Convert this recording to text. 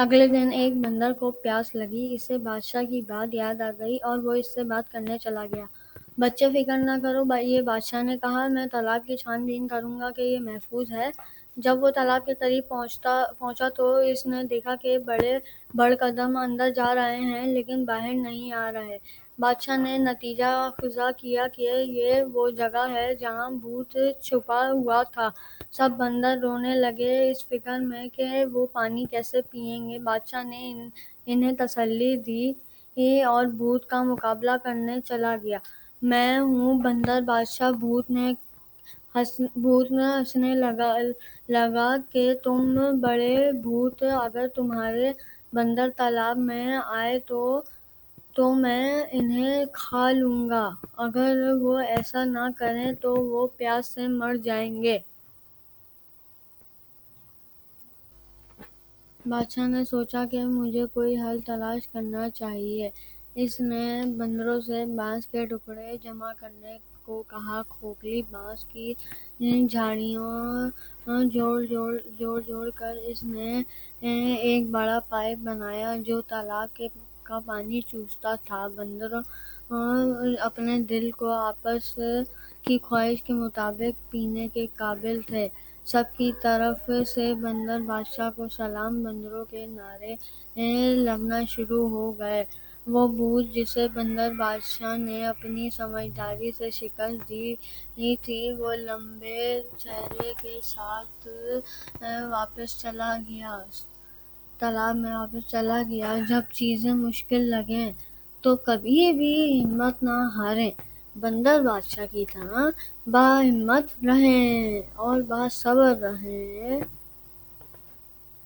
اگلے دن ایک بندر کو پیاس لگی، اسے بادشاہ کی بات یاد آ گئی اور وہ اس سے بات کرنے چلا گیا۔ بچے فکر نہ کرو، یہ بادشاہ نے کہا، میں تالاب کی چھان بین کروں گا کہ یہ محفوظ ہے۔ جب وہ تالاب کے قریب پہنچا تو اس نے دیکھا کہ بڑے قدم اندر جا رہے ہیں لیکن باہر نہیں آ رہے۔ بادشاہ نے نتیجہ خیز کیا کہ یہ وہ جگہ ہے جہاں بھوت چھپا ہوا تھا۔ سب بندر رونے لگے اس فکر میں کہ وہ پانی کیسے پئیں گے۔ بادشاہ نے انہیں تسلی دی اور بھوت کا مقابلہ کرنے چلا گیا۔ میں ہوں بندر بادشاہ، بھوت نے ہنسنے لگا کہ تم بڑے بھوت، اگر تمہارے بندر تالاب میں آئے تو میں انہیں کھا لوں گا، اگر وہ ایسا نہ کریں تو وہ پیاس سے مر جائیں گے۔ بادشاہ نے سوچا کہ مجھے کوئی حل تلاش کرنا چاہیے۔ اس نے بندروں سے بانس کے ٹکڑے جمع کرنے کو کہا۔ کھوکھلی بانس کی جھاڑیاں جوڑ کر اس نے ایک بڑا پائپ بنایا جو تالاب کا پانی چوستا تھا۔ بندر اپنے دل کو آپس کی خواہش کے مطابق پینے کے قابل تھے۔ سب کی طرف سے بندر بادشاہ کو سلام، بندروں کے نعرے لگنا شروع ہو گئے۔ وہ بھوت جسے بندر بادشاہ نے اپنی سمجھداری سے شکست دی تھی، وہ لمبے چہرے کے ساتھ تالاب میں واپس چلا گیا۔ جب چیزیں مشکل لگیں تو کبھی بھی ہمت نہ ہاریں، بندر بادشاہ کی طرح باہمت رہیں اور باصبر رہیں۔